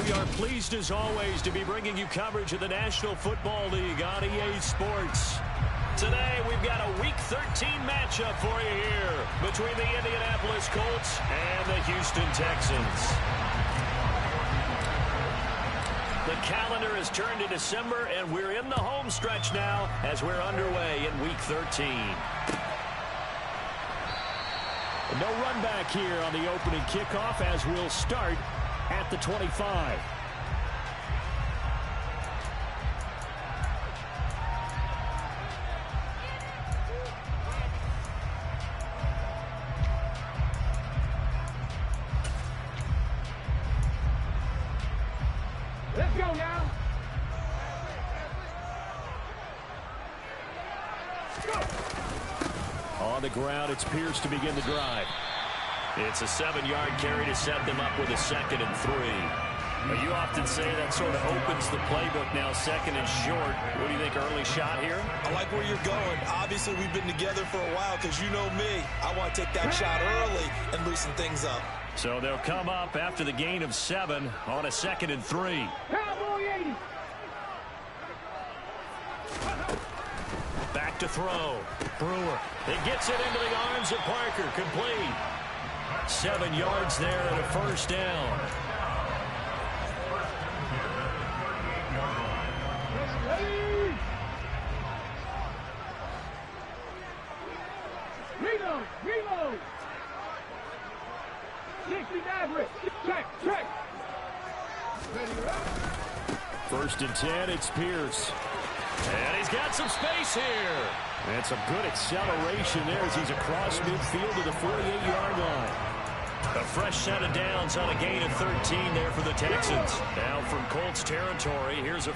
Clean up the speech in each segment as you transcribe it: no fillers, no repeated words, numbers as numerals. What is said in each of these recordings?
We are pleased as always to be bringing you coverage of the National Football League on EA Sports. Today we've got a Week 13 matchup for you here between the Indianapolis Colts and the Houston Texans. The calendar has turned to December, and we're in the home stretch now as we're underway in Week 13. No run back here on the opening kickoff as we'll start at the 25. Let's go now. On the ground, it's Pierce to begin the drive. It's a 7-yard carry to set them up with a 2nd and 3. Now, you often say that sort of opens the playbook now, 2nd and short. What do you think, early shot here? I like where you're going. Obviously, we've been together for a while because you know me. I want to take that shot early and loosen things up. So they'll come up after the gain of 7 on a 2nd and 3. Cowboy 80. Back to throw. Brewer. It gets it into the arms of Parker. Complete. 7 yards there and a first down. Reload. Reload. 60 Maverick. Check. First and 10, it's Pierce. And he's got some space here. And some good acceleration there as he's across midfield to the 48-yard line. A fresh set of downs on a gain of 13 there for the Texans. Now from Colts territory, here's a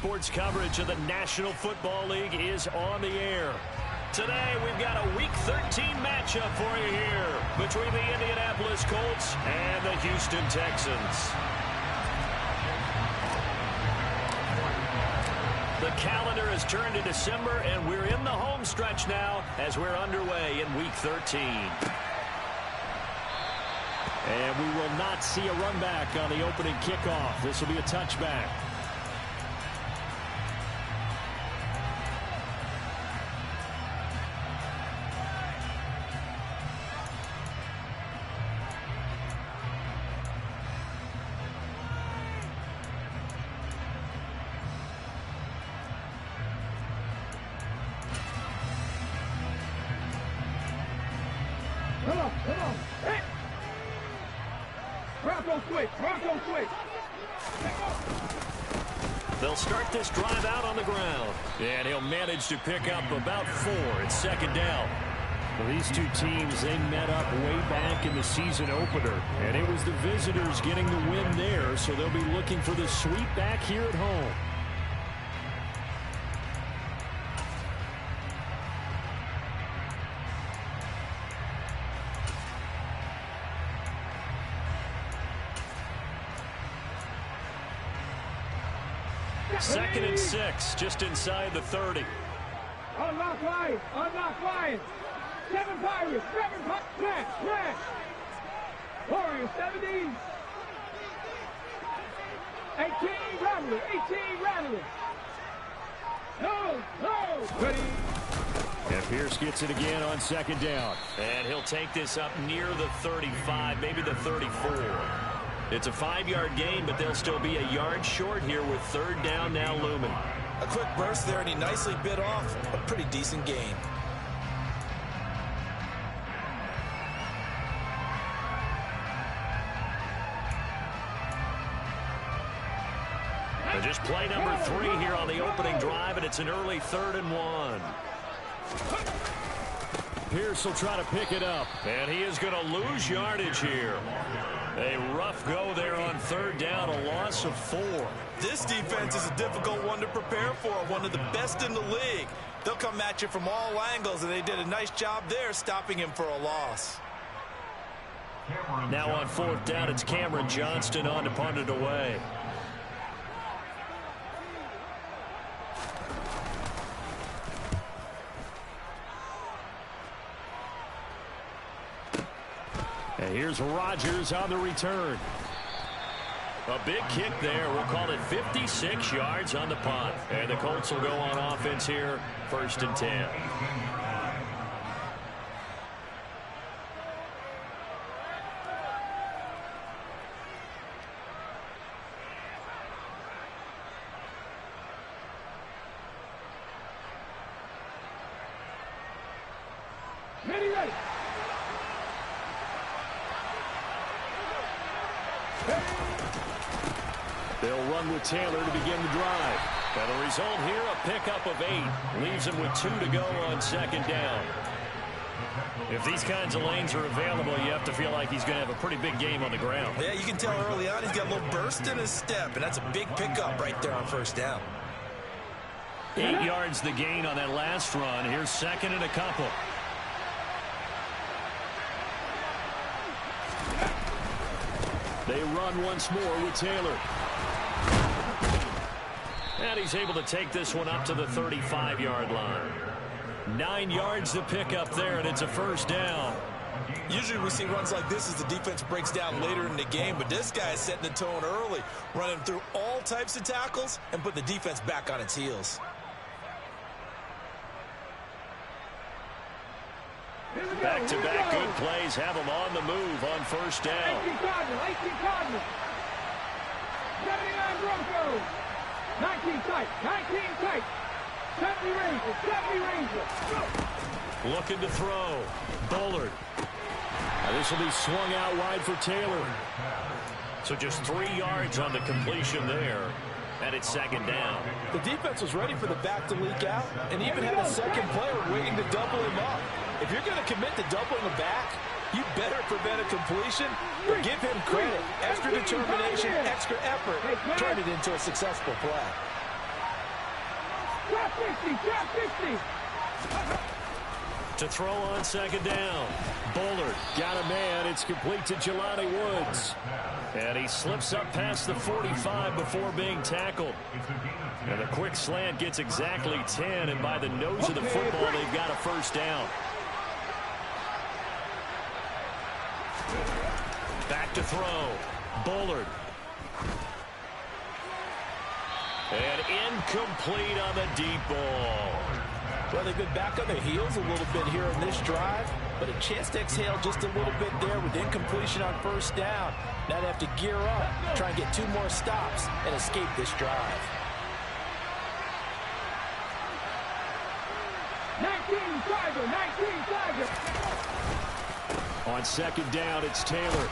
sports coverage of the National Football League is on the air. Today, we've got a Week 13 matchup for you here between the Indianapolis Colts and the Houston Texans. The calendar has turned to December, and we're in the home stretch now as we're underway in Week 13. And we will not see a run back on the opening kickoff. This will be a touchback. Come on. Hey! Bronco switch. They'll start this drive out on the ground. And he'll manage to pick up about 4. It's second down. Well, these two teams, they met up way back in the season opener. And it was the visitors getting the win there, so they'll be looking for the sweep back here at home. Second and 6, just inside the 30. Unlock Lions. 7 Pirates. Smash. Warriors 70. 18 Rattlers. No. Ready. And Pierce gets it again on second down. And he'll take this up near the 35, maybe the 34. It's a 5-yard gain, but they'll still be a yard short here with third down now looming. A quick burst there, and he nicely bit off a pretty decent gain. And just play number 3 here on the opening drive, and it's an early 3rd and 1. Pierce will try to pick it up. And he is going to lose yardage here. A rough go there on third down, a loss of 4. This defense is a difficult one to prepare for, one of the best in the league. They'll come at you from all angles, and they did a nice job there stopping him for a loss. Now on fourth down, it's Cameron Johnston on to punt it away. And here's Rodgers on the return. A big kick there. We'll call it 56 yards on the punt. And the Colts will go on offense here, 1st and 10. Ready. They'll run with Taylor to begin the drive. And the result here, a pickup of 8. Leaves him with 2 to go on second down. If these kinds of lanes are available, you have to feel like he's going to have a pretty big game on the ground. Yeah, you can tell early on he's got a little burst in his step, and that's a big pickup right there on first down. 8 yards the gain on that last run. Here's second and a couple. They run once more with Taylor. And he's able to take this one up to the 35-yard line. 9 yards to pick up there, and it's a first down. Usually we see runs like this as the defense breaks down later in the game, but this guy is setting the tone early, running through all types of tackles and put the defense back on its heels. Back-to-back good plays have him on the move on first down. 18 Cardinals. 79 Broncos. 19 tight. 70 Rangers. Looking to throw. Bullard. Now this will be swung out wide for Taylor. So just 3 yards on the completion there. And it's second down. The defense was ready for the back to leak out and even had a second player waiting to double him up. If you're going to commit to doubling the back, you better prevent a completion or give him credit. Extra determination, extra effort, turn it into a successful play. 60, trap 60. To throw on second down. Bullard got a man. It's complete to Jelani Woods. And he slips up past the 45 before being tackled. And the quick slant gets exactly 10. And by the nose of the football, they've got a first down. Back to throw. Bullard. And incomplete on the deep ball. Well, they've been back on their heels a little bit here in this drive, but a chance to exhale just a little bit there with incompletion on first down. Now they have to gear up, try and get 2 more stops, and escape this drive. 19 Tiger, 19 Tiger. On second down, it's Taylor.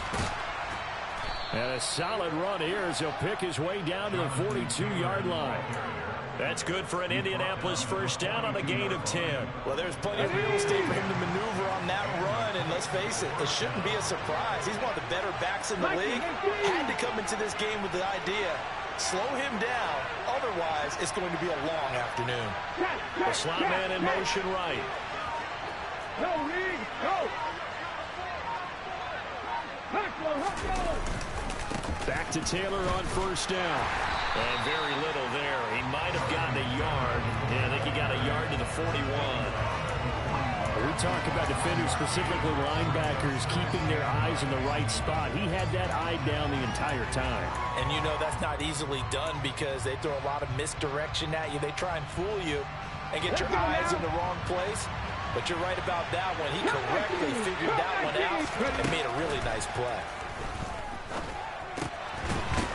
And a solid run here as he'll pick his way down to the 42-yard line. That's good for an Indianapolis first down on a gain of 10. Well, there's plenty of real estate for him to maneuver on that run, and let's face it, it shouldn't be a surprise. He's one of the better backs in the league. Had to come into this game with the idea, slow him down, otherwise it's going to be a long afternoon. The slot man in motion right. No, Reed, go. Back to Taylor on first down. And very little there. He might have gotten a yard. Yeah, I think he got a yard to the 41. We talk about defenders, specifically linebackers, keeping their eyes in the right spot. He had that eye down the entire time. And you know that's not easily done because they throw a lot of misdirection at you. They try and fool you and get your eyes in the wrong place. But you're right about that one. He correctly figured that one out and made a really nice play.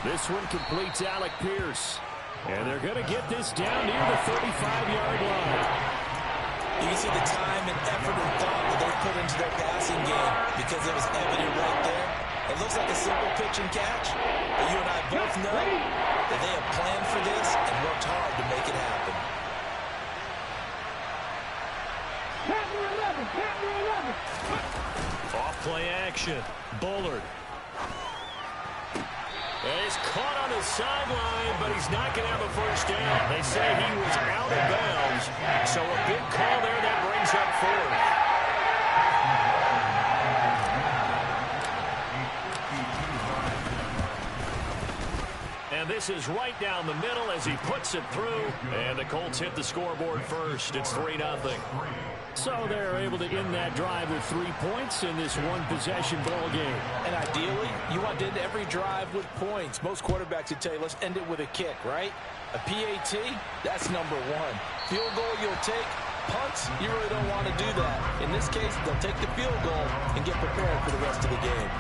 This one completes Alec Pierce. And they're going to get this down near the 35-yard line. You can see the time and effort and thought that they put into their passing game because it was evident right there. It looks like a simple pitch and catch, but you and I both know that they have planned for this and worked hard to make it happen. Off play action. Bullard. And he's caught on his sideline, but he's not going to have a first down. They say he was out of bounds, so a big call there that brings up fourth. And this is right down the middle as he puts it through. And the Colts hit the scoreboard first. It's 3-0. So they're able to end that drive with 3 points in this one-possession ball game. And ideally, you want to end every drive with points. Most quarterbacks would tell you, let's end it with a kick, right? A PAT, that's number 1. Field goal, you'll take. Punts, you really don't want to do that. In this case, they'll take the field goal and get prepared for the rest of the game.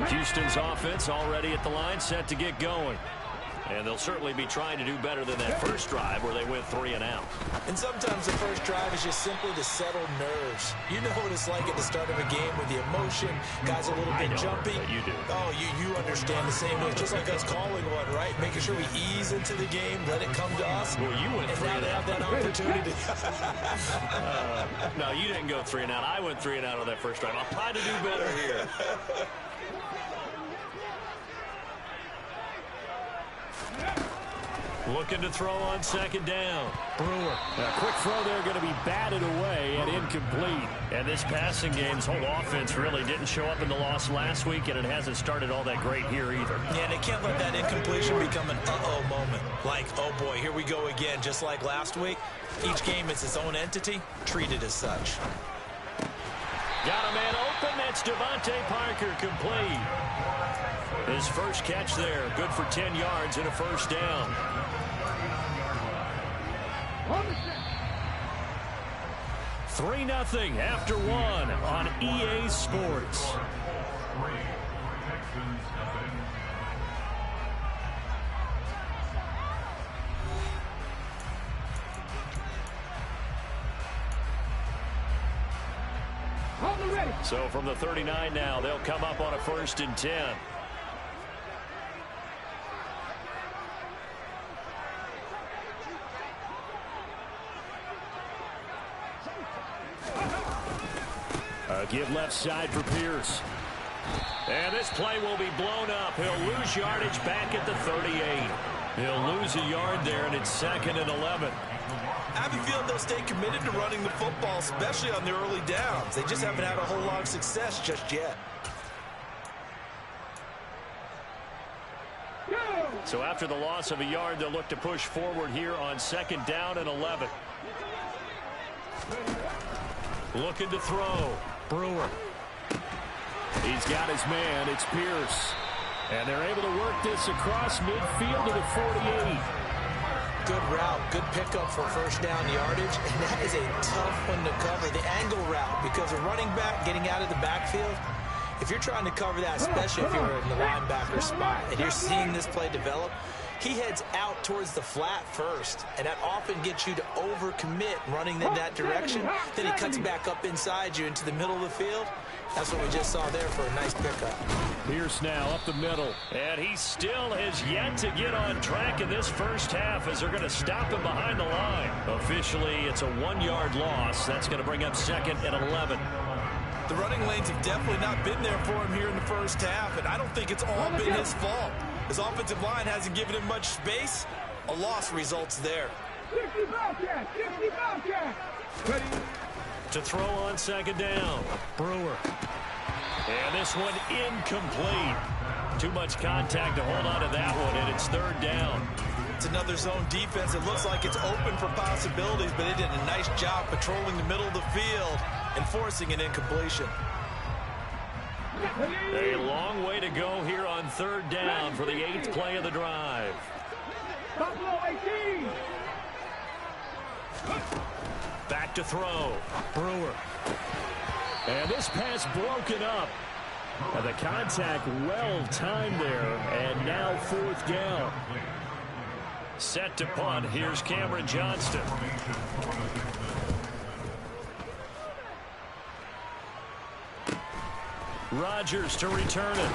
Houston's offense already at the line, set to get going. And they'll certainly be trying to do better than that first drive where they went 3 and out. And sometimes the first drive is just simply to settle nerves. You know what it's like at the start of a game with the emotion, guys a little bit jumpy. You do. Oh, you understand the same way. Just like us calling one, right? Making sure we ease into the game, let it come to us. Well, you went 3 and out. Have that opportunity. No, you didn't go 3 and out. I went 3 and out on that first drive. I'll try to do better here. Looking to throw on second down. Brewer. A quick throw there going to be batted away and incomplete. And this passing game's whole offense really didn't show up in the loss last week, and it hasn't started all that great here either. Yeah, and they can't let that incompletion become an uh-oh moment. Like, oh boy, here we go again, just like last week. Each game is its own entity, treated as such. Got a man open. That's Devontae Parker, complete. His first catch there, good for 10 yards and a first down. 3-0 after 1 on EA Sports. So from the 39 now, they'll come up on a 1st and 10. Give left side for Pierce. And this play will be blown up. He'll lose yardage back at the 38. He'll lose a yard there, and it's 2nd and 11. I have a feeling they'll stay committed to running the football, especially on the early downs. They just haven't had a whole lot of success just yet. So after the loss of a yard, they'll look to push forward here on 2nd down and 11. Looking to throw. Brewer. He's got his man. It's Pierce. And they're able to work this across midfield to the 48. Good route, good pickup for first down yardage, and that is a tough one to cover. The angle route, because a running back getting out of the backfield, if you're trying to cover that, especially if you're in the linebacker spot, and you're seeing this play develop, he heads out towards the flat first, and that often gets you to overcommit running in that direction. Then he cuts back up inside you into the middle of the field. That's what we just saw there for a nice pickup. Pierce now up the middle. And he still has yet to get on track in this first half as they're going to stop him behind the line. Officially, it's a 1-yard loss. That's going to bring up 2nd and 11. The running lanes have definitely not been there for him here in the first half, and I don't think it's all been his fault. His offensive line hasn't given him much space. A loss results there. 60 Bobcat, 60 Bobcat. To throw on 2nd down. Brewer. And this one incomplete. Too much contact to hold on to that one, and it's 3rd down. It's another zone defense. It looks like it's open for possibilities, but they did a nice job patrolling the middle of the field and forcing an incompletion. A long way to go here on 3rd down for the 8th play of the drive. Buffalo 18. Back to throw. Brewer. And this pass broken up. And the contact well timed there. And now 4th down. Set to punt. Here's Cameron Johnston. Rodgers to return it.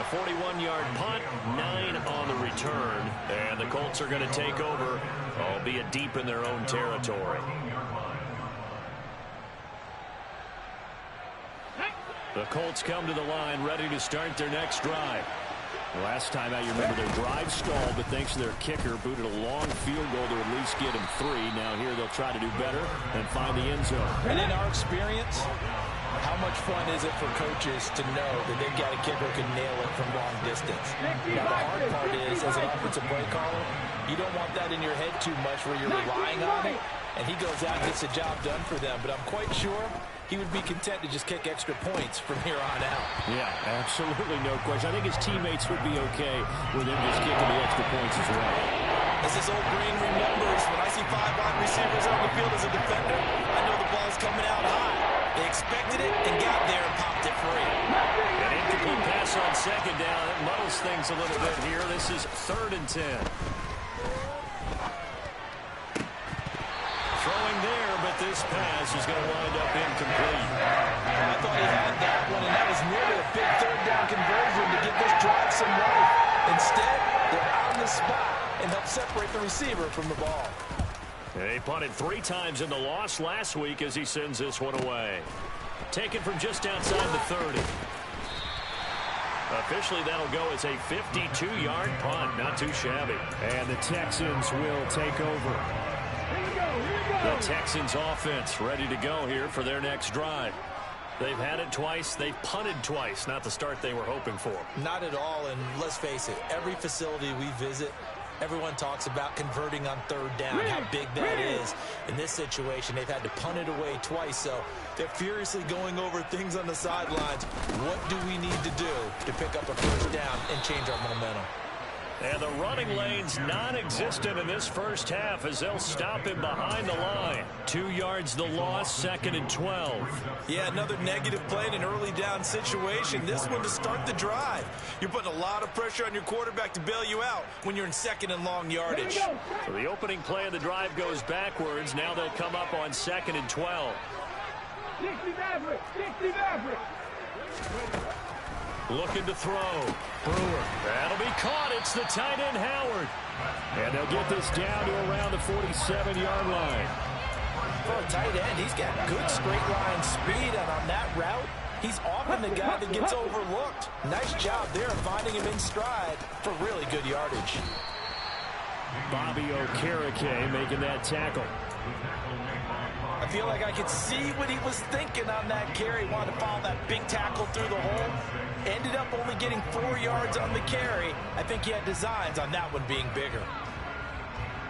A 41-yard punt, 9 on the return. And the Colts are going to take over, albeit deep in their own territory. The Colts come to the line, ready to start their next drive. Last time out, you remember their drive stalled, but thanks to their kicker, booted a long field goal to at least get him 3. Now here they'll try to do better and find the end zone. And in our experience, how much fun is it for coaches to know that they've got a kicker who can nail it from long distance? Now, the hard part is, as an offensive play caller, you don't want that in your head too much where you're relying on it, and he goes out and gets the job done for them. But I'm quite sure he would be content to just kick extra points from here on out. Yeah, absolutely no question. I think his teammates would be okay with him just kicking the extra points as well. As this old brain remembers, when I see 5 wide receivers on the field as a defender, I know the ball's coming out high. They expected it and got there and popped it free. An incomplete pass on 2nd down. It muddles things a little bit here. This is 3rd and 10. Throwing there, but this pass is going to wind up incomplete. I thought he had that one, and that was nearly a big 3rd down conversion to give this drive some life. Instead, they're on the spot and help separate the receiver from the ball. He punted 3 times in the loss last week as he sends this one away. Taken from just outside the 30. Officially, that'll go as a 52-yard punt. Not too shabby. And the Texans will take over. The Texans offense ready to go here for their next drive. They've had it twice. They've punted twice. Not the start they were hoping for. Not at all, and let's face it, every facility we visit, everyone talks about converting on 3rd down, how big that is. In this situation, they've had to punt it away twice, so they're furiously going over things on the sidelines. What do we need to do to pick up a 1st down and change our momentum? And the running lane's non-existent in this first half as they'll stop him behind the line. 2 yards the loss, 2nd and 12. Yeah, another negative play in an early down situation. This one to start the drive. You're putting a lot of pressure on your quarterback to bail you out when you're in 2nd and long yardage. So the opening play of the drive goes backwards. Now they'll come up on 2nd and 12. 60 Maverick, 60 Maverick. Looking to throw. Brewer. That'll be caught. It's the tight end, Howard. And they'll get this down to around the 47-yard line. For a tight end, he's got good straight line speed, and on that route, He's often the guy that gets overlooked. Nice job there finding him in stride for really good yardage. Bobby Okereke making that tackle. I feel like I could see what he was thinking on that carry. Wanted to follow that big tackle through the hole. Ended up only getting 4 yards on the carry. I think he had designs on that one being bigger.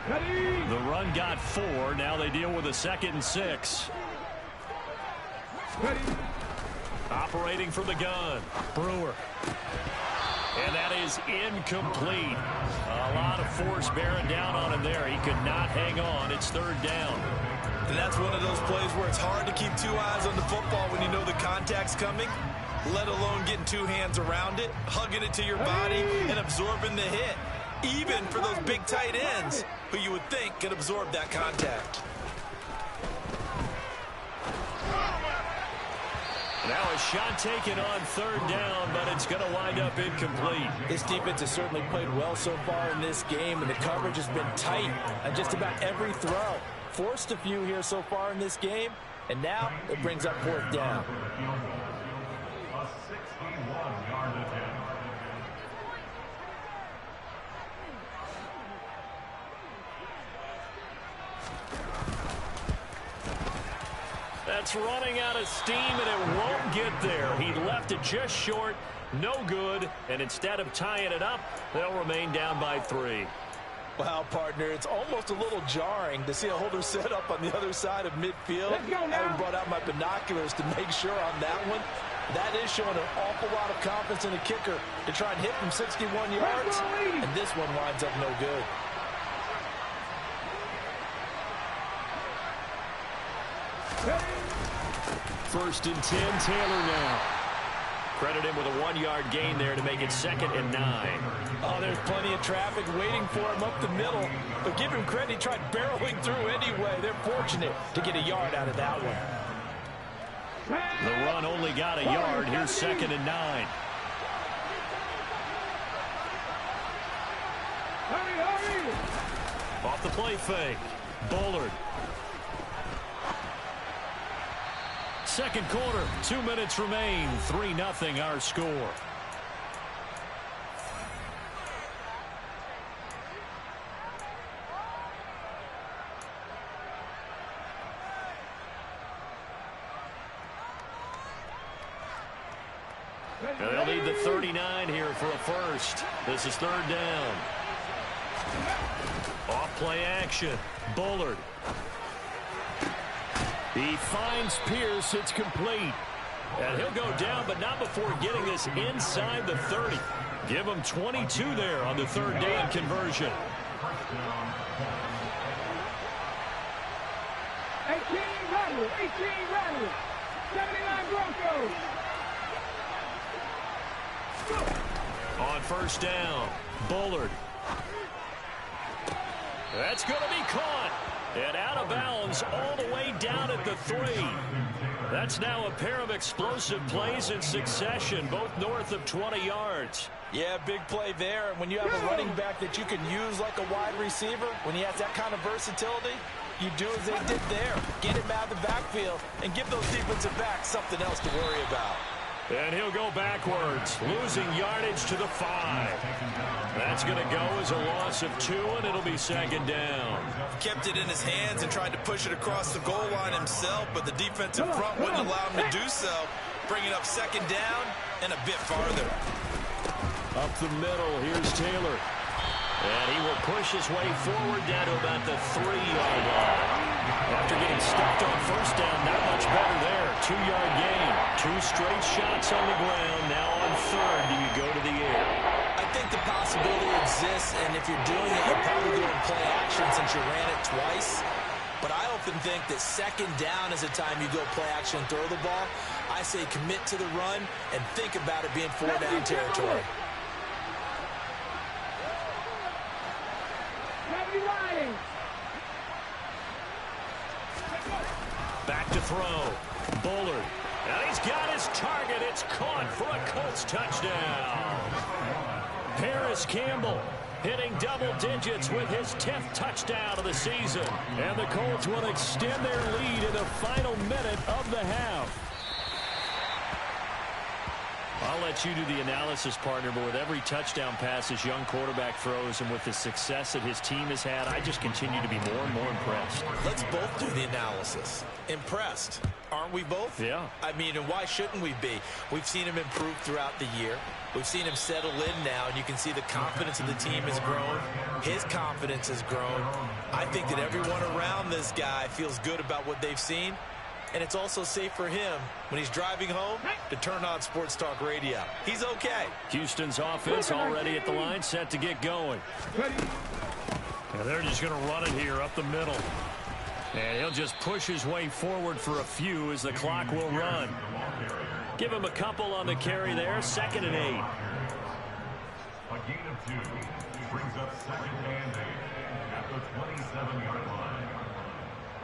The run got 4. Now they deal with a 2nd and 6. Operating from the gun. Brewer. And that is incomplete. A lot of force bearing down on him there. He could not hang on. It's 3rd down. And that's one of those plays where it's hard to keep 2 eyes on the football when you know the contact's coming, let alone getting 2 hands around it, hugging it to your body, and absorbing the hit. Even for those big tight ends who you would think could absorb that contact. Now a shot taken on 3rd down, but it's going to wind up incomplete. This defense has certainly played well so far in this game, and the coverage has been tight on just about every throw. Forced a few here so far in this game, and now it brings up 4th down. That's running out of steam, and it won't get there. He left it just short, no good, and instead of tying it up, they'll remain down by 3. Wow, partner, it's almost a little jarring to see a holder set up on the other side of midfield. I haven't brought out my binoculars to make sure on that one. That is showing an awful lot of confidence in the kicker to try and hit from 61 yards, and this one winds up no good. First and 10, Taylor now. Credit him with a 1-yard gain there to make it 2nd and 9. Oh, there's plenty of traffic waiting for him up the middle. But give him credit, he tried barreling through anyway. They're fortunate to get a yard out of that one. The run only got a yard. Here's 2nd and 9. Hurry! Off the play fake. Bullard. 2nd quarter, 2 minutes remain. 3-0 our score. And they'll need the 39 here for a first. This is 3rd down. Off play action. Bullard. He finds Pierce. It's complete. And he'll go down, but not before getting this inside the 30. Give him 22 there on the 3rd down conversion. 18 Rattle. 79 Broncos. On 1st down, Bullard. That's going to be caught. And out of bounds all the way down at the 3. That's now a pair of explosive plays in succession, both north of 20 yards. Yeah, big play there. And when you have a running back that you can use like a wide receiver, when he has that kind of versatility, you do as they did there. Get him out of the backfield and give those defensive backs something else to worry about. And he'll go backwards, losing yardage to the 5. That's going to go as a loss of 2, and it'll be 2nd down. Kept it in his hands and tried to push it across the goal line himself, but the defensive front wouldn't allow him to do so. Bringing up 2nd down and a bit farther. Up the middle, here's Taylor. And he will push his way forward down to about the 3-yard line. After getting stuffed on 1st down, not much better there. 2-yard gain. 2 straight shots on the ground. Now on 3rd, do you go to the air? I think the possibility exists, and if you're doing it, you're probably going to play action since you ran it twice. But I often think that 2nd down is the time you go play action and throw the ball. I say commit to the run and think about it being 4-down territory. Back to throw. Bullard. And he's got his target. It's caught for a Colts touchdown. Paris Campbell hitting double digits with his 10th touchdown of the season. And the Colts will extend their lead in the final minute of the half. I'll let you do the analysis, partner, but with every touchdown pass his young quarterback throws and with the success that his team has had, I just continue to be more and more impressed. Let's both do the analysis. Impressed. Aren't we both? Yeah. I mean, and why shouldn't we be? We've seen him improve throughout the year. We've seen him settle in now, and you can see the confidence of the team has grown. His confidence has grown. I think that everyone around this guy feels good about what they've seen, and it's also safe for him when he's driving home to turn on Sports Talk Radio. He's okay. Houston's offense already at the line, set to get going. And they're just going to run it here up the middle. And he'll just push his way forward for a few as the clock will run. Give him a couple on the carry there. 2nd and 8. A gain of 2 brings up 2nd and 8 at the 27-yard line.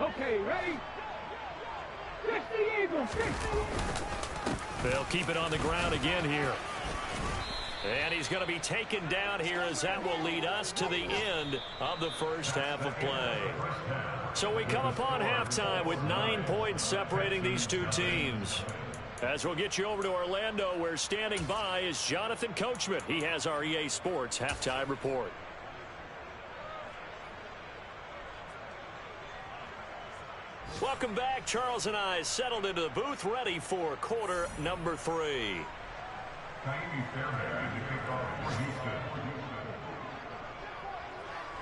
Okay, ready? 60 Eagles, 60. They'll keep it on the ground again here. And he's going to be taken down here as that will lead us to the end of the first half of play. So we come upon halftime with 9 points separating these two teams. As we'll get you over to Orlando, where standing by is Jonathan Coachman. He has our EA Sports halftime report. Welcome back. Charles and I settled into the booth, ready for quarter number 3.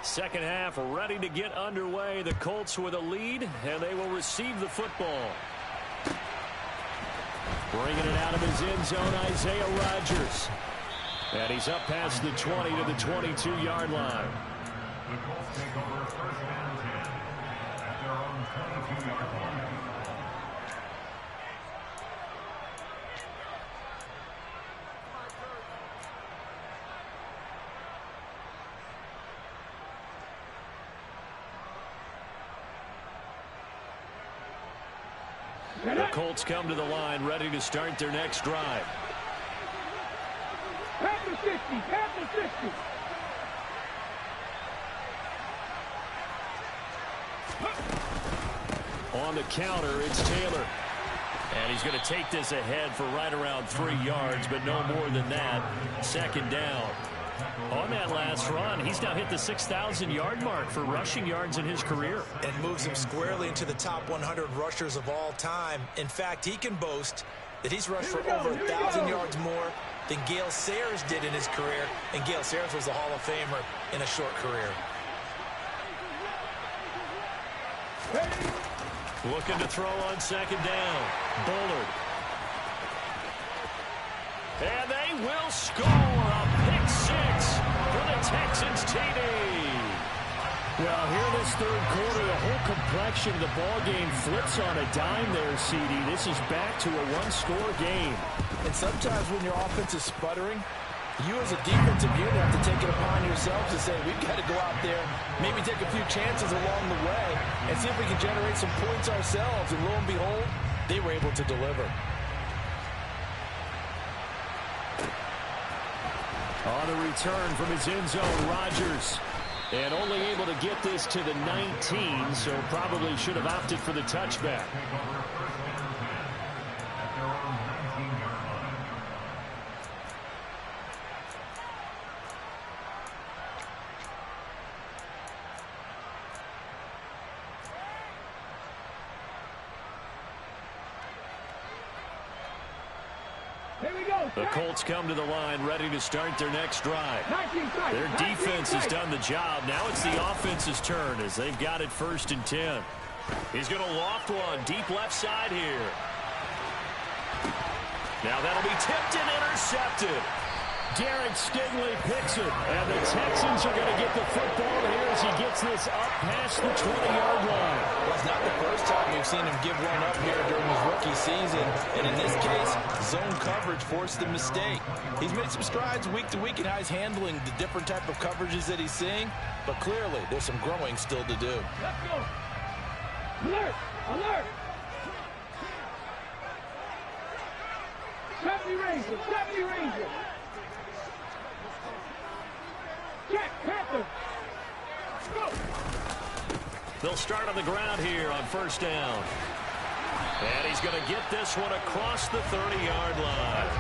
Second half ready to get underway. The Colts with a lead, and they will receive the football. Bringing it out of his end zone, Isaiah Rodgers. And he's up past the 20 to the 22-yard line. The Colts take over 1st and 10 at their own 22-yard line. The Colts come to the line, ready to start their next drive. Panther 60, Panther 60. On the counter, it's Taylor. And he's going to take this ahead for right around 3 yards, but no more than that. 2nd down. On that last run, he's now hit the 6,000-yard mark for rushing yards in his career. And moves him squarely into the top 100 rushers of all time. In fact, he can boast that he's rushed for over 1,000 yards more than Gale Sayers did in his career. And Gale Sayers was a Hall of Famer in a short career. Looking to throw on 2nd down. Bullard. And they will score a pick 6 for the Texans TD. Well, here this 3rd quarter, the whole complexion of the ball game flips on a dime there, CD. This is back to a one-score game. And sometimes when your offense is sputtering, you as a defensive unit have to take it upon yourselves to say, we've got to go out there, maybe take a few chances along the way, and see if we can generate some points ourselves. And lo and behold, they were able to deliver. On the return from his end zone, Rodgers. And only able to get this to the 19, so probably should have opted for the touchback. The Colts come to the line ready to start their next drive. Their defense has done the job. Now it's the offense's turn as they've got it 1st and 10. He's going to loft one deep left side here. Now that'll be tipped and intercepted. Derek Stingley picks it, and the Texans are going to get the football here as he gets this up past the 20-yard line. Well, it's not the first time we've seen him give one up here during his rookie season, and in this case, zone coverage forced the mistake. He's made some strides week to week in how he's handling the different type of coverages that he's seeing, but clearly there's some growing still to do. Let's go. Alert! Alert! 70 Ranger! 70 Ranger! Check! Panther! Go! They'll start on the ground here on 1st down. And he's going to get this one across the 30-yard line.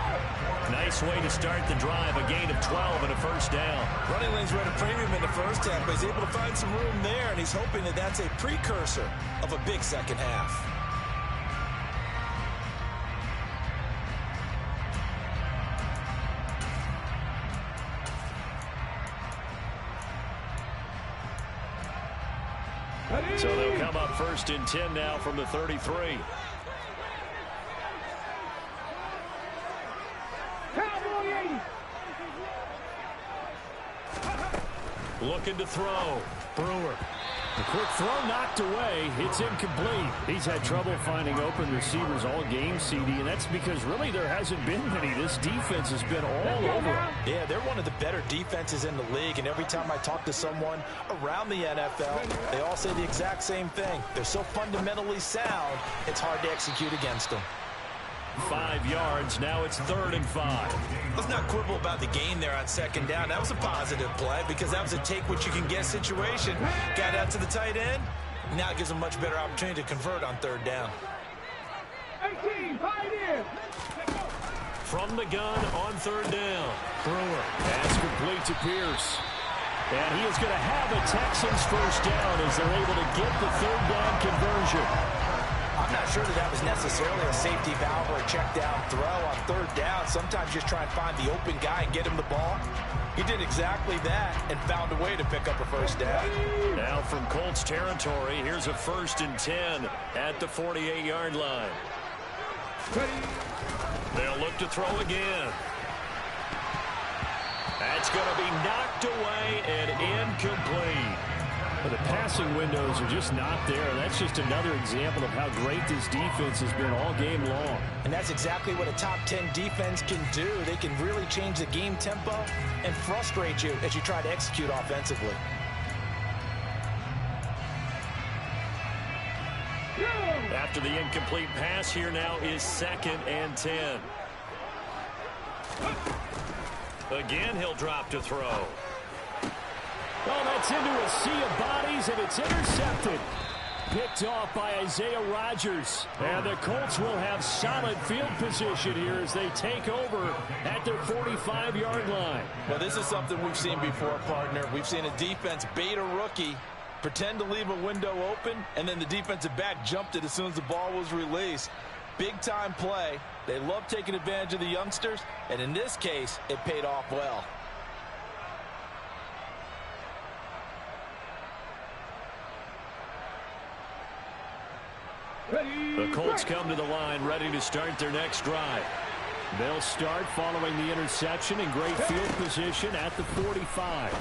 Nice way to start the drive. A gain of 12 and a first down. Running lanes were at a premium in the first half, but he's able to find some room there, and he's hoping that that's a precursor of a big second half. So they'll come up first and 10 now from the 33. Looking to throw. Brewer. The quick throw knocked away. It's incomplete. He's had trouble finding open receivers all game, CD, and that's because really there hasn't been many. This defense has been all over him. Yeah, they're one of the better defenses in the league, and every time I talk to someone around the NFL, they all say the exact same thing. They're so fundamentally sound, it's hard to execute against them. 5 yards. Now it's 3rd and 5. Let's not quibble about the gain there on second down. That was a positive play because that was a take-what-you-can-get situation. Got out to the tight end. Now it gives them a much better opportunity to convert on 3rd down. 18, tight end. From the gun on 3rd down. Brewer. Pass complete to Pierce. And he is going to have a Texans first down as they're able to get the 3rd down conversion. I'm not sure that was necessarily a safety valve or a check down throw on 3rd down. Sometimes just try and find the open guy and get him the ball. He did exactly that and found a way to pick up a first down. Now from Colts territory, here's a 1st and 10 at the 48-yard line. They'll look to throw again. That's going to be knocked away and incomplete. But the passing windows are just not there. That's just another example of how great this defense has been all game long. And that's exactly what a top 10 defense can do. They can really change the game tempo and frustrate you as you try to execute offensively. After the incomplete pass, here now is 2nd and 10. Again, he'll drop to throw. Oh, that's into a sea of bodies, and it's intercepted. Picked off by Isaiah Rodgers. And the Colts will have solid field position here as they take over at their 45-yard line. Well, this is something we've seen before, partner. We've seen a defense bait a rookie, pretend to leave a window open, and then the defensive back jumped it as soon as the ball was released. Big-time play. They love taking advantage of the youngsters, and in this case, it paid off well. The Colts come to the line ready to start their next drive. They'll start following the interception in great field position at the 45.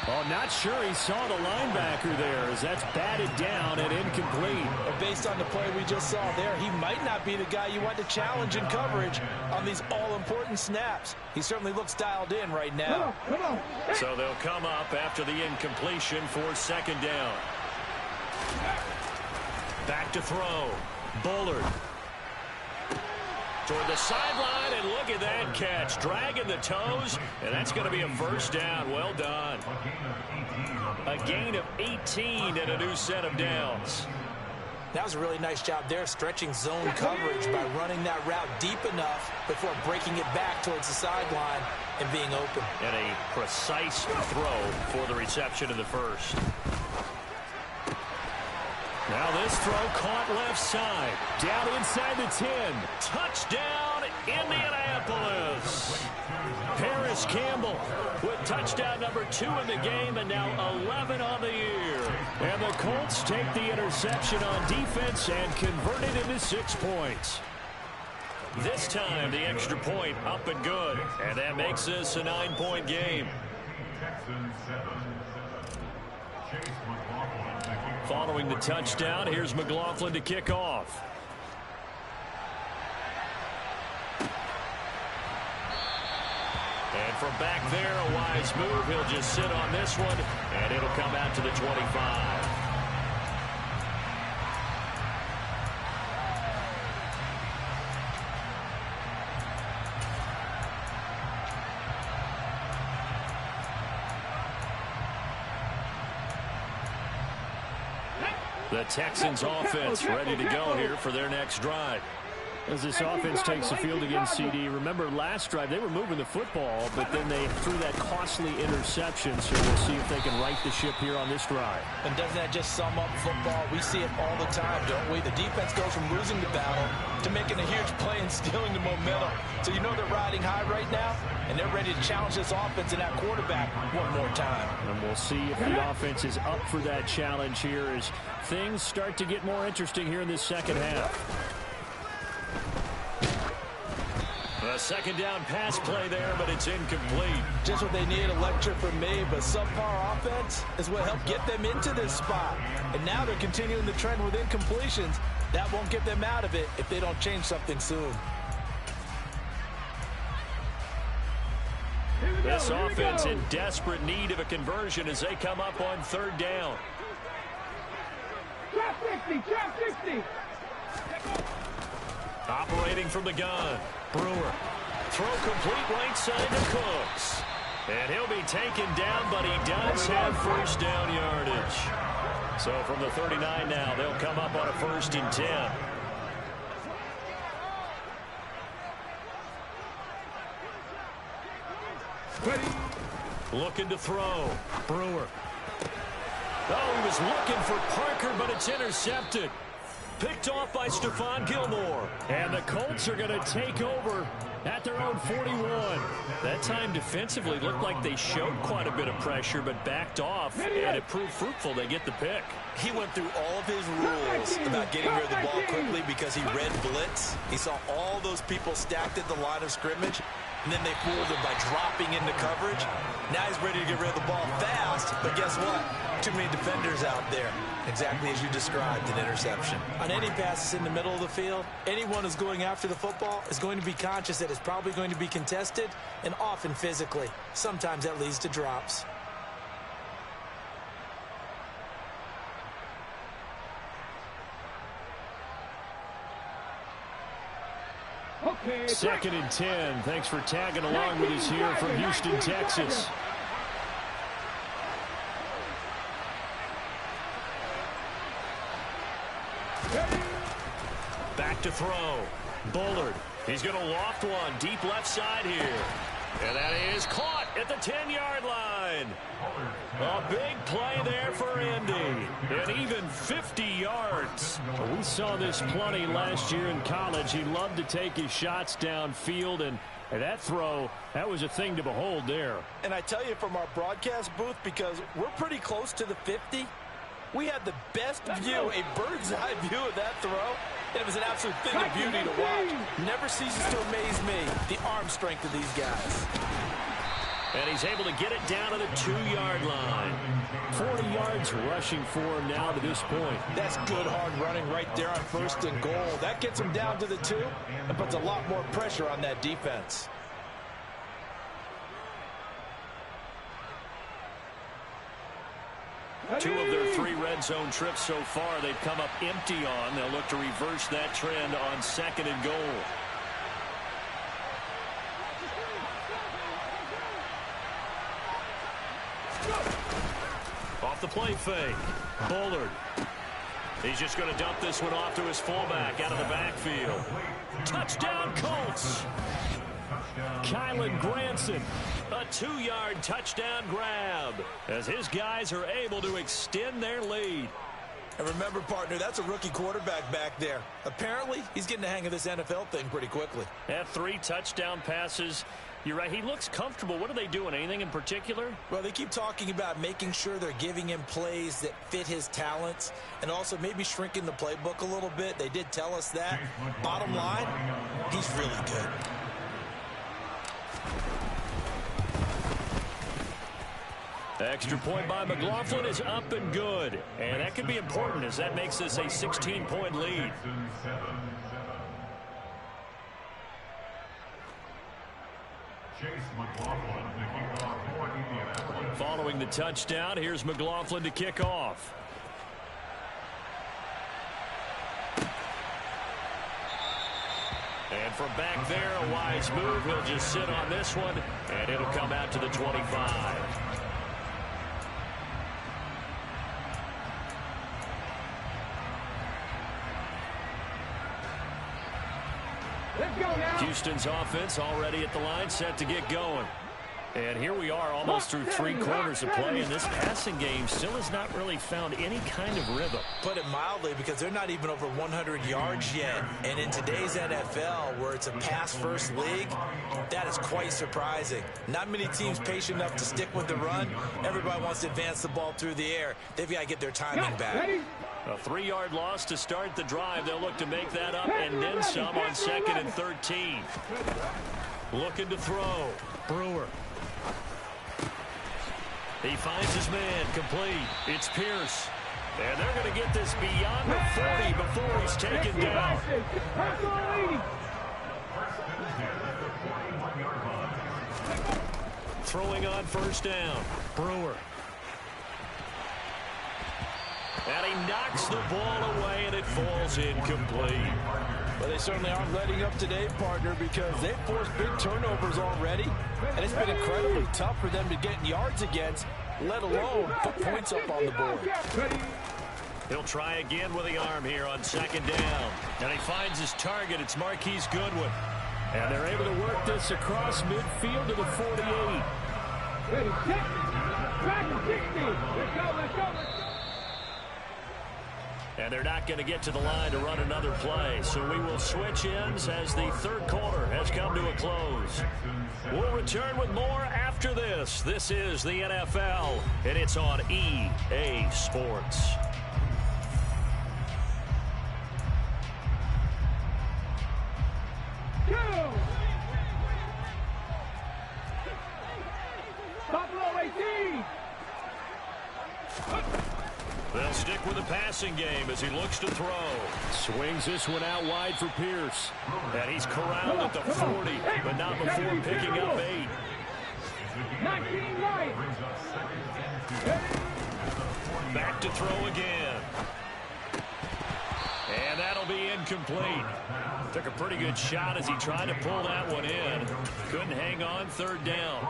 Oh, not sure he saw the linebacker there as that's batted down and incomplete. And based on the play we just saw there, he might not be the guy you want to challenge in coverage on these all-important snaps. He certainly looks dialed in right now. Come on. So they'll come up after the incompletion for 2nd down. Back to throw. Bullard. Toward the sideline, and look at that catch. Dragging the toes, and that's going to be a first down. Well done. A gain of 18 and a new set of downs. That was a really nice job there, stretching zone coverage by running that route deep enough before breaking it back towards the sideline and being open. And a precise throw for the reception in the first. Now this throw caught left side. Down inside the 10. Touchdown, Indianapolis. Paris Campbell with touchdown number 2 in the game and now 11 on the year. And the Colts take the interception on defense and convert it into 6 points. This time the extra point up and good. And that makes this a 9-point game. Following the touchdown, here's McLaughlin to kick off. And from back there, a wise move. He'll just sit on this one, and it'll come out to the 25. The Texans offense ready to go here for their next drive. As this offense takes the field against CD, remember last drive they were moving the football, but then they threw that costly interception, so we'll see if they can right the ship here on this drive. And doesn't that just sum up football? We see it all the time, don't we? The defense goes from losing the battle to making a huge play and stealing the momentum. So you know they're riding high right now, and they're ready to challenge this offense and that quarterback one more time. And we'll see if the offense is up for that challenge here as things start to get more interesting here in this second half. A second down pass play there, but it's incomplete. Just what they need, a lecture from me, but subpar offense is what helped get them into this spot. And now they're continuing the trend with incompletions. That won't get them out of it if they don't change something soon. This offense in desperate need of a conversion as they come up on third down. Trap 60, trap 60. Operating from the gun. Brewer. Throw complete right side to Cooks. And he'll be taken down, but he does have first down yardage. So from the 39 now, they'll come up on a 1st and 10. Looking to throw. Brewer. Oh, he was looking for Parker, but it's intercepted. Picked off by Stephon Gilmore. And the Colts are going to take over at their own 41. That time defensively looked like they showed quite a bit of pressure, but backed off, and it proved fruitful. They get the pick. He went through all of his rules about getting rid of the ball quickly because he read blitz. He saw all those people stacked at the line of scrimmage, and then they fooled him by dropping into coverage. Now he's ready to get rid of the ball fast, but guess what? Too many defenders out there. Exactly as you described, an interception. On any passes in the middle of the field, anyone who's going after the football is going to be conscious that it's probably going to be contested, and often physically. Sometimes that leads to drops. Okay, 2nd and 10. Thanks for tagging along with us here from Houston, Texas. Back to throw. Bullard. He's going to loft one deep left side here. And that is caught at the 10-yard line. A big play there for Indy. And even 50 yards. We saw this plenty last year in college. He loved to take his shots downfield, and that throw, that was a thing to behold there. And I tell you from our broadcast booth, because we're pretty close to the 50, we had the best view, a bird's eye view of that throw. And it was an absolute thing of beauty to watch. Never ceases to amaze me, the arm strength of these guys. And he's able to get it down to the 2-yard line. 40 yards rushing for him now to this point. That's good hard running right there on 1st and goal. That gets him down to the 2 and puts a lot more pressure on that defense. Two of their 3 red zone trips so far they've come up empty on. They'll look to reverse that trend on 2nd and goal. Off the play fake. Bullard. He's just going to dump this one off to his fullback out of the backfield. Touchdown Colts. Kylan Granson. A 2-yard touchdown grab as his guys are able to extend their lead. And remember, partner, that's a rookie quarterback back there. Apparently, he's getting the hang of this NFL thing pretty quickly. Had 3 touchdown passes. You're right, he looks comfortable. What are they doing? Anything in particular? Well, they keep talking about making sure they're giving him plays that fit his talents and also maybe shrinking the playbook a little bit. They did tell us that. Bottom line, he's really good. Extra point by McLaughlin is up and good. And that could be important as that makes this a 16-point lead. Following the touchdown, here's McLaughlin to kick off. And from back there, a wise move. He'll just sit on this one, and it'll come out to the 25. Let's go now. Houston's offense already at the line, set to get going. And here we are almost through 3 quarters of play, and this passing game still has not really found any kind of rhythm. Put it mildly, because they're not even over 100 yards yet. And in today's NFL, where it's a pass-first league, that is quite surprising. Not many teams patient enough to stick with the run. Everybody wants to advance the ball through the air. They've got to get their timing back. A 3-yard loss to start the drive. They'll look to make that up and then some on 2nd and 13. Looking to throw. Brewer. He finds his man, complete. It's Pierce. And they're going to get this beyond the 40 before he's taken down. Throwing on 1st down. Brewer. And he knocks the ball away, and it falls incomplete. Well, they certainly aren't letting up today, partner, because they've forced big turnovers already, and it's been incredibly tough for them to get yards against, let alone put points up on the board. He'll try again with the arm here on 2nd down. And he finds his target. It's Marquise Goodwin. And they're able to work this across midfield to the 48. Ready, set, back to 60. Let's go, let's go, let's go. And they're not going to get to the line to run another play. So we will switch ends as the 3rd quarter has come to a close. We'll return with more after this. This is the NFL, and it's on EA Sports. Buffalo 18. They'll stick with the passing game as he looks to throw. Swings this one out wide for Pierce. And he's corralled at the 40, but not before picking up 8. 19 right. Back to throw again. And that'll be incomplete. Took a pretty good shot as he tried to pull that one in. Couldn't hang on 3rd down.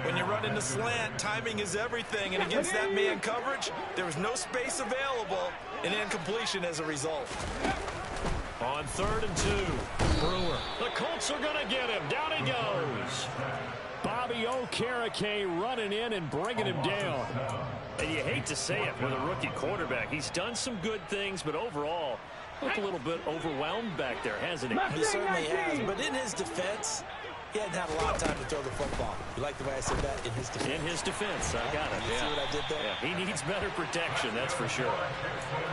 When you run into slant, timing is everything, and against that man coverage, there was no space available, and incompletion as a result. On 3rd and 2, Brewer. The Colts are going to get him. Down he goes. Bobby Okereke running in and bringing him down. And you hate to say it with a rookie quarterback. He's done some good things, but overall, looked a little bit overwhelmed back there, hasn't he? He certainly has, but in his defense, he hadn't had a lot of time to throw the football. You like the way I said that? In his defense. In his defense, I got it. You see what I did there? Yeah, he needs better protection, that's for sure.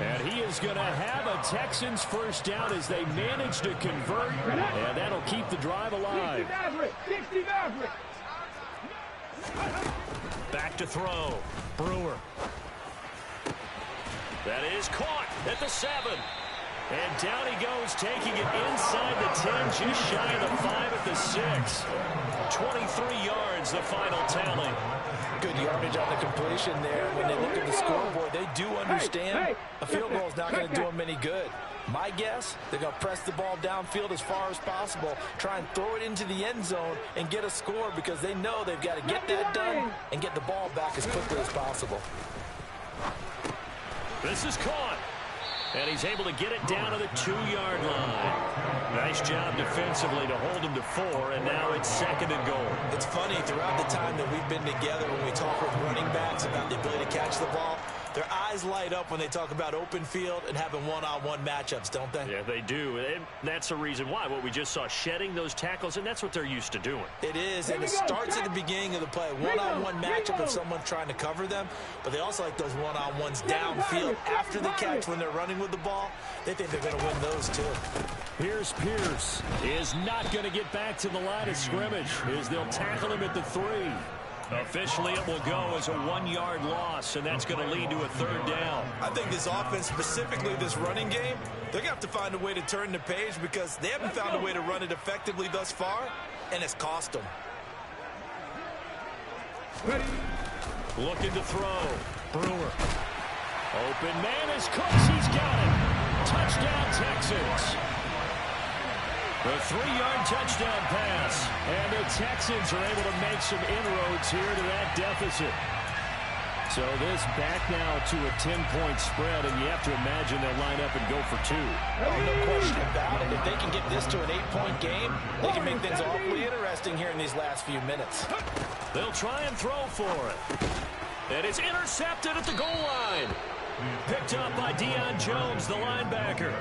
And he is going to have a Texans 1st down as they manage to convert, and that'll keep the drive alive. 60 Maverick. Back to throw. Brewer. That is caught at the 7. And down he goes, taking it inside the 10, just shy of the 5 at the 6. 23 yards, the final tally. Good yardage on the completion there. When they look at the scoreboard, they do understand a field goal is not going to do them any good. My guess, they're going to press the ball downfield as far as possible, try and throw it into the end zone and get a score because they know they've got to get that done and get the ball back as quickly as possible. This is caught. And he's able to get it down to the 2-yard line. Nice job defensively to hold him to 4, and now it's 2nd and goal. It's funny, throughout the time that we've been together, when we talk with running backs about the ability to catch the ball, their eyes light up when they talk about open field and having one-on-one matchups, don't they? Yeah, they do. And that's the reason why. What we just saw, shedding those tackles, and that's what they're used to doing. It is, and it starts at the beginning of the play. One-on-one matchup if someone's trying to cover them, but they also like those one-on-ones downfield after the catch when they're running with the ball. They think they're going to win those, too. Here's Pierce. Is not going to get back to the line of scrimmage as they'll tackle him at the 3. Officially, it will go as a 1-yard loss, and that's going to lead to a 3rd down. I think this offense, specifically this running game, they're going to have to find a way to turn the page because they haven't found a way to run it effectively thus far, and it's cost them. Looking to throw. Brewer. Open man is Cooks. He's got it. Touchdown, Texans. The 3-yard touchdown pass. And the Texans are able to make some inroads here to that deficit. So this back now to a 10-point spread, and you have to imagine they'll line up and go for 2. Oh, no question about it. If they can get this to an 8-point game, they can make things awfully interesting here in these last few minutes. They'll try and throw for it. And it's intercepted at the goal line. Picked up by Deion Jones, the linebacker.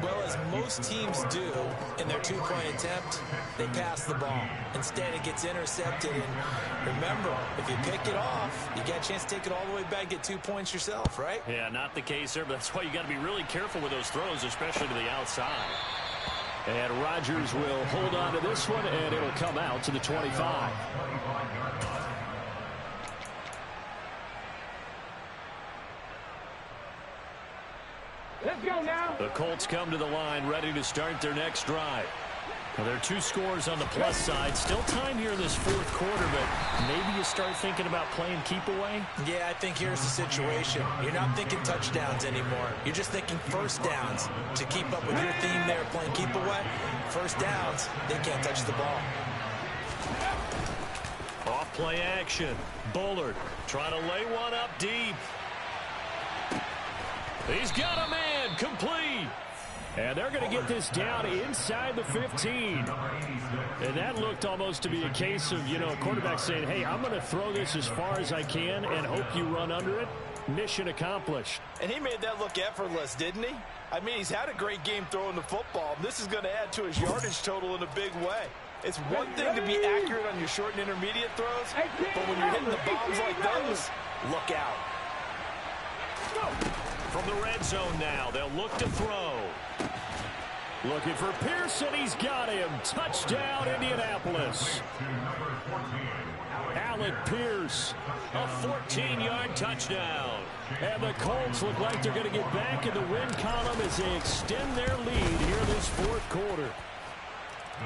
Well, as most teams do in their 2-point attempt, they pass the ball. Instead, it gets intercepted. And remember, if you pick it off, you get a chance to take it all the way back, get 2 points yourself, right? Yeah, not the case there, but that's why you got to be really careful with those throws, especially to the outside. And Rodgers will hold on to this one, and it'll come out to the 25. Let's go now. The Colts come to the line, ready to start their next drive. Well, there are 2 scores on the plus side. Still time here in this 4th quarter, but maybe you start thinking about playing keep away? Yeah, I think here's the situation. You're not thinking touchdowns anymore. You're just thinking first downs. To keep up with your theme there, playing keep away, first downs, they can't touch the ball. Off play action. Bullard trying to lay one up deep. He's got a man, complete. And they're going to get this down inside the 15. And that looked almost to be a case of, a quarterback saying, hey, I'm going to throw this as far as I can and hope you run under it. Mission accomplished. And he made that look effortless, didn't he? I mean, he's had a great game throwing the football. This is going to add to his yardage total in a big way. It's one thing to be accurate on your short and intermediate throws, but when you're hitting the bombs like those, look out. From the red zone now, they'll look to throw. Looking for Pearson. He's got him. Touchdown, Indianapolis. Alec Pierce, a 14-yard touchdown. And the Colts look like they're going to get back in the win column as they extend their lead here this 4th quarter.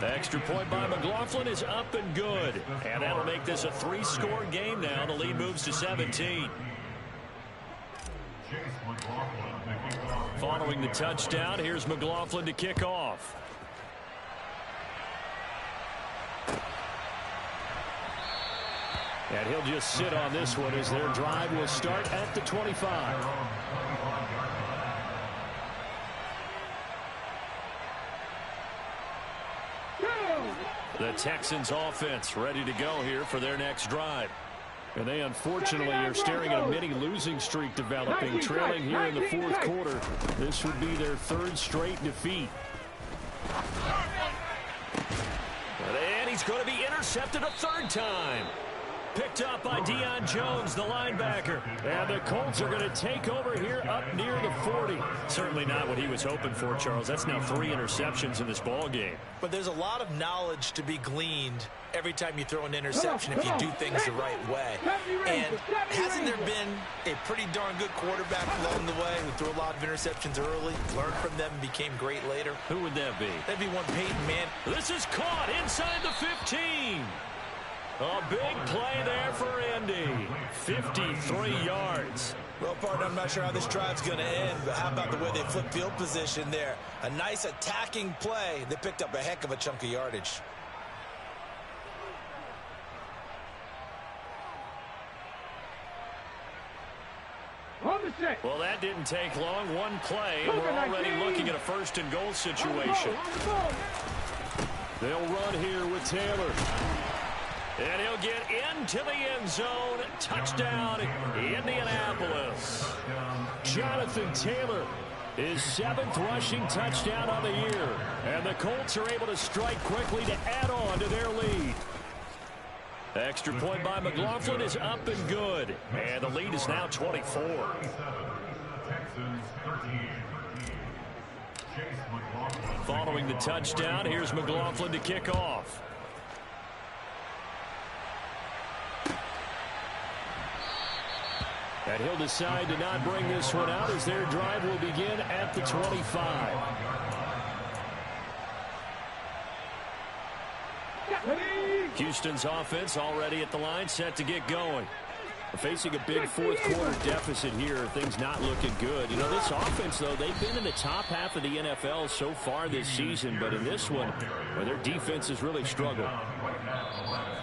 The extra point by McLaughlin is up and good. And that'll make this a 3-score game now. The lead moves to 17. Following the touchdown, here's McLaughlin to kick off. And he'll just sit on this one as their drive will start at the 25. The Texans offense ready to go here for their next drive. And they unfortunately are staring at a mini losing streak developing, trailing here in the 4th quarter. This would be their 3rd straight defeat. And he's going to be intercepted a 3rd time. Picked up by Deion Jones, the linebacker. And the Colts are going to take over here up near the 40. Certainly not what he was hoping for, Charles. That's now 3 interceptions in this ball game. But there's a lot of knowledge to be gleaned every time you throw an interception if you do things the right way. And hasn't there been a pretty darn good quarterback along the way who threw a lot of interceptions early, learned from them, and became great later? Who would that be? That'd be one Peyton Manning. This is caught inside the 15. A big play there for Indy. 53 yards. Well, partner, I'm not sure how this drive's going to end, but how about the way they flip field position there? A nice attacking play. They picked up a heck of a chunk of yardage. Well, that didn't take long. One play, and we're already looking at a 1st and goal situation. They'll run here with Taylor. And he'll get into the end zone. Touchdown, Indianapolis. Jonathan Taylor, his 7th rushing touchdown on the year. And the Colts are able to strike quickly to add on to their lead. Extra point by McLaughlin is up and good. And the lead is now 24. Following the touchdown, here's McLaughlin to kick off. And he'll decide to not bring this one out as their drive will begin at the 25. Houston's offense already at the line, set to get going. Facing a big 4th quarter deficit here, things not looking good. This offense, though, they've been in the top half of the NFL so far this season, but in this one, well, their defense has really struggled.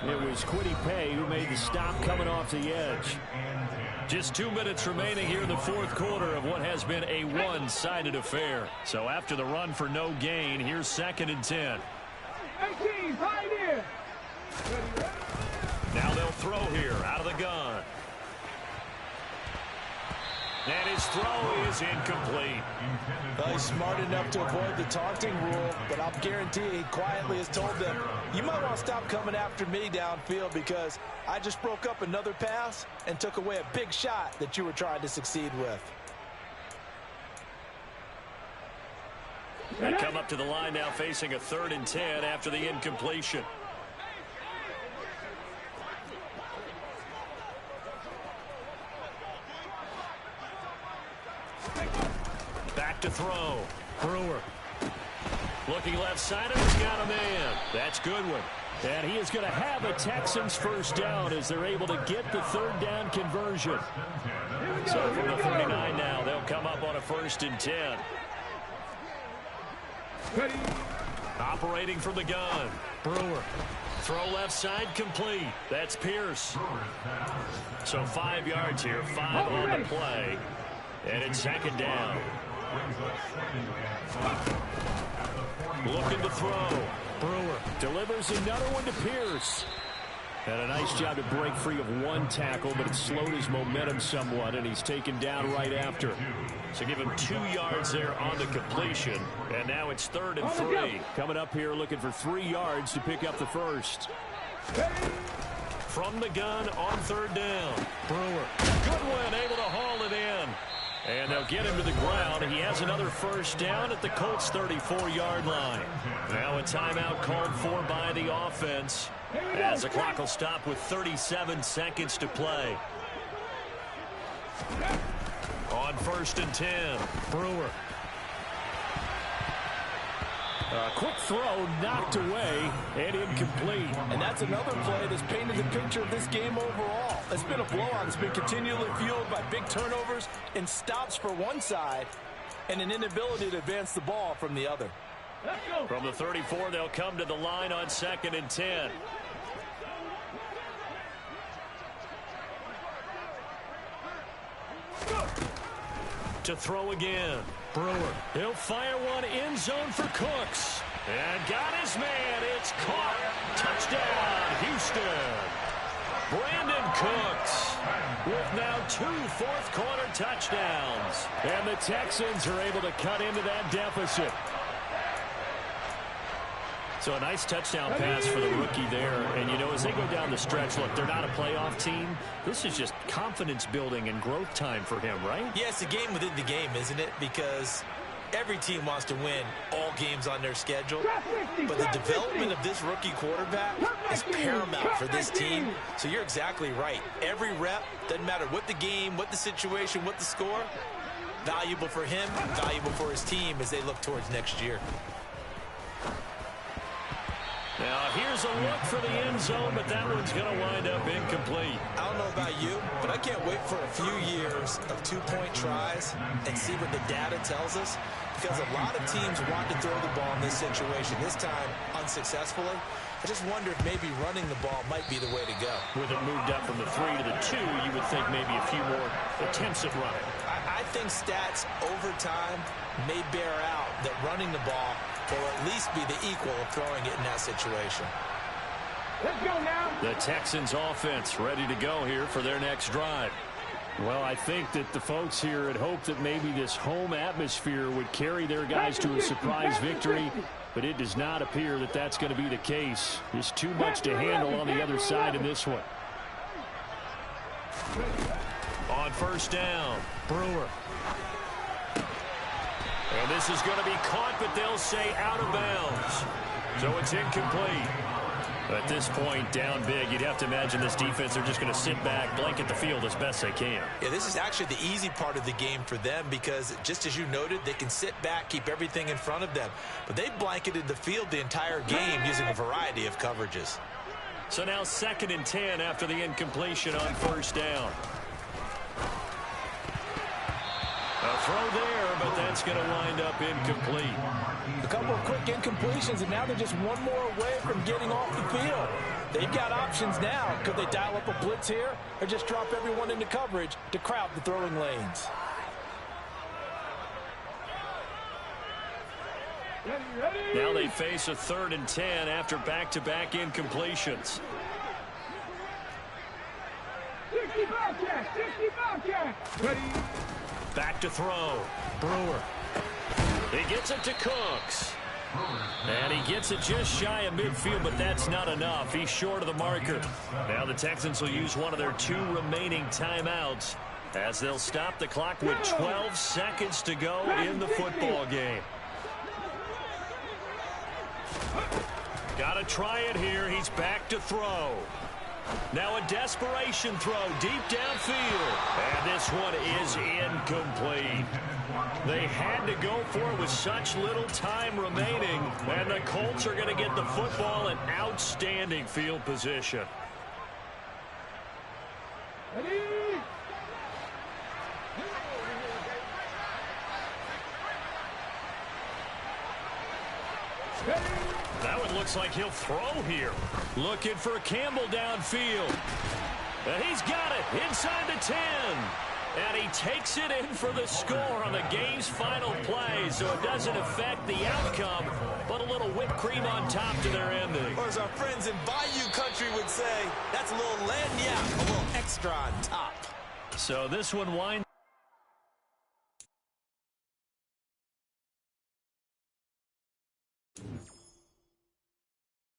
It was Kwity Paye who made the stop coming off the edge. Just 2 minutes remaining here in the fourth quarter of what has been a one-sided affair. So after the run for no gain, here's 2nd and 10. 18, pioneer. Now they'll throw here out of the gun. And his throw is incomplete. Well, he's smart enough to avoid the taunting rule, but I'll guarantee he quietly has told them, you might want to stop coming after me downfield because I just broke up another pass and took away a big shot that you were trying to succeed with. They come up to the line now facing a 3rd and 10 after the incompletion. Back to throw. Brewer. Looking left side, and he's got a man. That's Goodwin. And he is going to have a Texans first down as they're able to get the 3rd down conversion. So from the 39 now, they'll come up on a 1st and 10. Operating from the gun. Brewer. Throw left side complete. That's Pierce. So 5 yards here, 5 on the play. And it's 2nd down. Looking to throw. Brewer delivers another one to Pierce. And a nice job to break free of one tackle, but it slowed his momentum somewhat, and he's taken down right after. So give him 2 yards there on the completion. And now it's 3rd and 3. Coming up here looking for 3 yards to pick up the first. From the gun on 3rd down. Brewer. Goodwin able to haul it in. And they'll get him to the ground. He has another first down at the Colts' 34-yard line. Now a timeout called for by the offense as the clock will stop with 37 seconds to play. On 1st and 10, Brewer. A quick throw knocked away and incomplete. And that's another play that's painted the picture of this game overall. It's been a blowout. It's been continually fueled by big turnovers and stops for one side and an inability to advance the ball from the other. From the 34, they'll come to the line on 2nd and 10. To throw again. Brewer. He'll fire one end zone for Cooks. And got his man. It's caught. Touchdown, Houston. Brandon Cooks with now 2 fourth-quarter touchdowns. And the Texans are able to cut into that deficit. So a nice touchdown pass for the rookie there. And, you know, as they go down the stretch, look, they're not a playoff team. This is just confidence building and growth time for him, right? Yeah, it's a game within the game, isn't it? Because every team wants to win all games on their schedule. But the development of this rookie quarterback is paramount for this team. So you're exactly right. Every rep, doesn't matter what the game, what the situation, what the score, valuable for him, valuable for his team as they look towards next year. Now, here's a look for the end zone, but that one's going to wind up incomplete. I don't know about you, but I can't wait for a few years of two-point tries and see what the data tells us, because a lot of teams want to throw the ball in this situation, this time unsuccessfully. I just wonder if maybe running the ball might be the way to go. With it moved up from the 3 to the 2, you would think maybe a few more attempts at running. I think stats over time may bear out that running the ball will at least be the equal of throwing it in that situation. Let's go now. The Texans offense ready to go here for their next drive. Well, I think that the folks here had hoped that maybe this home atmosphere would carry their guys to a surprise victory, but it does not appear that that's going to be the case. There's too much to handle on the other side in this one. On 1st down, Brewer. And this is going to be caught, but they'll say out of bounds. So it's incomplete. At this point, down big, you'd have to imagine this defense are just going to sit back, blanket the field as best they can. Yeah, this is actually the easy part of the game for them because, just as you noted, they can sit back, keep everything in front of them. But they've blanketed the field the entire game using a variety of coverages. So now 2nd and 10 after the incompletion on 1st down. A throw there, but that's going to wind up incomplete. A couple of quick incompletions, and now they're just one more away from getting off the field. They've got options now. Could they dial up a blitz here or just drop everyone into coverage to crowd the throwing lanes? Now they face a 3rd and 10 after back-to-back incompletions. 60 Bobcat! 60 Bobcat! Ready? Back to throw. Brewer. He gets it to Cooks. And he gets it just shy of midfield, but that's not enough. He's short of the marker. Now the Texans will use one of their 2 remaining timeouts as they'll stop the clock with 12 seconds to go in the football game. Got to try it here. He's back to throw. Now a desperation throw deep downfield. And this one is incomplete. They had to go for it with such little time remaining. And the Colts are going to get the football in outstanding field position. That one looks like he'll throw here. Looking for Campbell downfield. And he's got it inside the 10. And he takes it in for the score on the game's final play, so it doesn't affect the outcome, but a little whipped cream on top to their ending. Or as our friends in Bayou Country would say, that's a little lagniappe, a little extra on top. So this one winds